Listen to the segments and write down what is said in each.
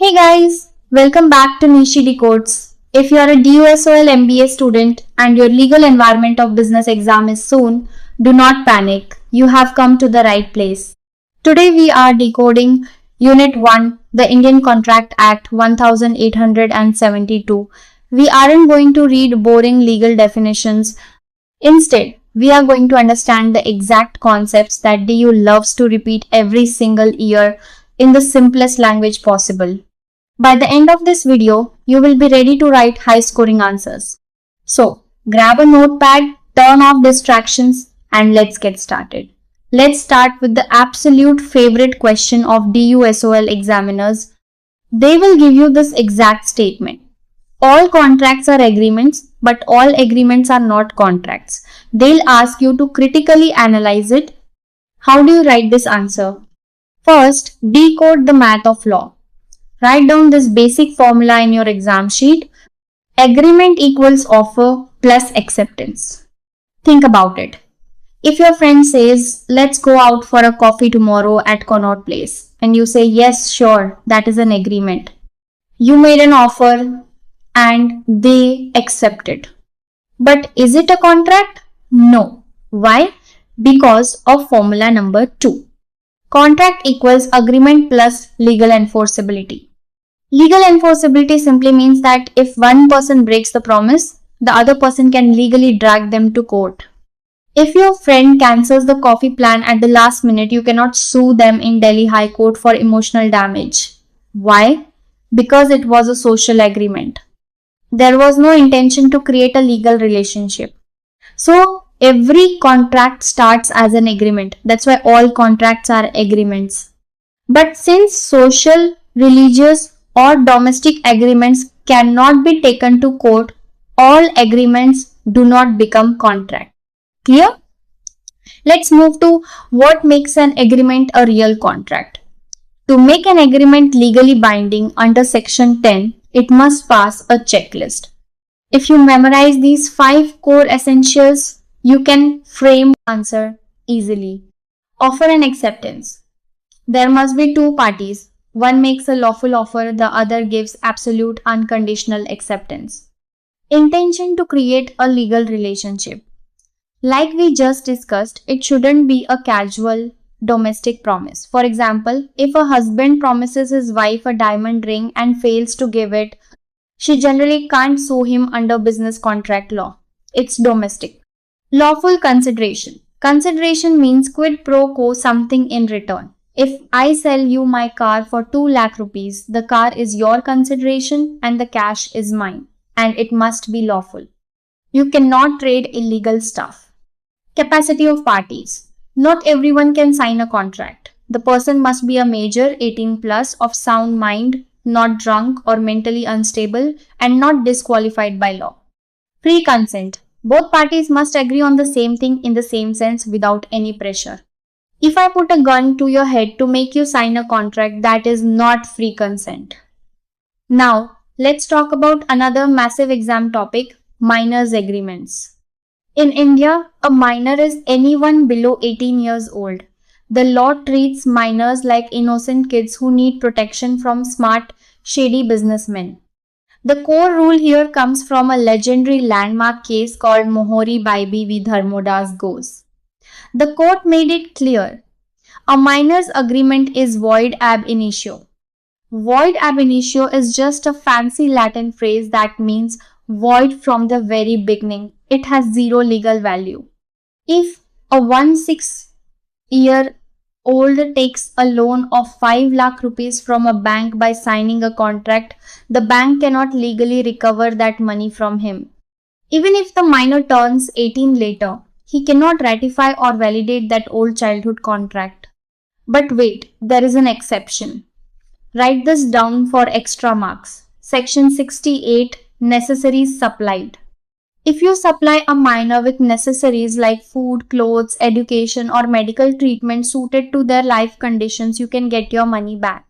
Hey guys, welcome back to Nishi Decodes. If you are a DUSOL MBA student and your legal environment of business exam is soon, do not panic. You have come to the right place. Today we are decoding Unit 1, the Indian Contract Act 1872. We aren't going to read boring legal definitions. Instead, we are going to understand the exact concepts that DU loves to repeat every single year in the simplest language possible. By the end of this video, you will be ready to write high-scoring answers. So, grab a notepad, turn off distractions, and let's get started. Let's start with the absolute favorite question of DUSOL examiners. They will give you this exact statement. All contracts are agreements, but all agreements are not contracts. They'll ask you to critically analyze it. How do you write this answer? First, decode the math of law. Write down this basic formula in your exam sheet. Agreement equals offer plus acceptance. Think about it. If your friend says, let's go out for a coffee tomorrow at Connaught Place, and you say, yes, sure, that is an agreement. You made an offer and they accepted. But is it a contract? No. Why? Because of formula number 2. Contract equals agreement plus legal enforceability. Legal enforceability simply means that if one person breaks the promise, the other person can legally drag them to court. If your friend cancels the coffee plan at the last minute, you cannot sue them in Delhi High Court for emotional damage. Why? Because it was a social agreement. There was no intention to create a legal relationship. So, every contract starts as an agreement. That's why all contracts are agreements. But since social, religious, or domestic agreements cannot be taken to court, all agreements do not become contract. Clear? Let's move to what makes an agreement a real contract. To make an agreement legally binding under Section 10, it must pass a checklist. If you memorize these 5 core essentials, you can frame the answer easily. Offer and acceptance. There must be 2 parties. One makes a lawful offer, the other gives absolute unconditional acceptance. Intention to create a legal relationship. Like we just discussed, it shouldn't be a casual domestic promise. For example, if a husband promises his wife a diamond ring and fails to give it, she generally can't sue him under business contract law. It's domestic. Lawful consideration. Consideration means quid pro quo, something in return. If I sell you my car for 2 lakh rupees, the car is your consideration and the cash is mine, and it must be lawful. You cannot trade illegal stuff. Capacity of parties. Not everyone can sign a contract. The person must be a major 18 plus of sound mind, not drunk or mentally unstable, and not disqualified by law. Free consent. Both parties must agree on the same thing in the same sense without any pressure. If I put a gun to your head to make you sign a contract, that is not free consent. Now, let's talk about another massive exam topic, minors' agreements. In India, a minor is anyone below 18 years old. The law treats minors like innocent kids who need protection from smart, shady businessmen. The core rule here comes from a legendary landmark case called Mohori Bibee v. Dharmodas Ghose. The court made it clear, a minor's agreement is void ab initio. Void ab initio is just a fancy Latin phrase that means void from the very beginning. It has zero legal value. If a 16-year-old takes a loan of 5 lakh rupees from a bank by signing a contract, the bank cannot legally recover that money from him. Even if the minor turns 18 later, he cannot ratify or validate that old childhood contract. But wait, there is an exception. Write this down for extra marks. Section 68, Necessaries supplied. If you supply a minor with necessaries like food, clothes, education, or medical treatment suited to their life conditions, you can get your money back.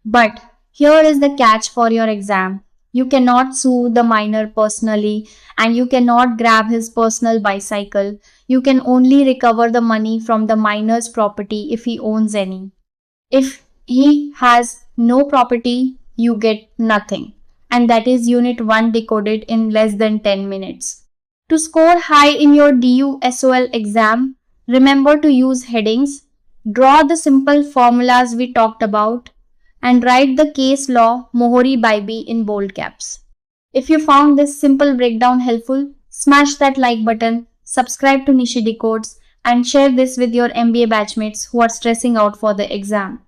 But here is the catch for your exam. You cannot sue the minor personally and you cannot grab his personal bicycle. You can only recover the money from the minor's property if he owns any. If he has no property, you get nothing. And that is Unit 1 decoded in less than 10 minutes. To score high in your DUSOL exam, remember to use headings, draw the simple formulas we talked about, and write the case law Mohori Bibee in bold caps. If you found this simple breakdown helpful, smash that like button, subscribe to Nishi Decodes, and share this with your MBA batchmates who are stressing out for the exam.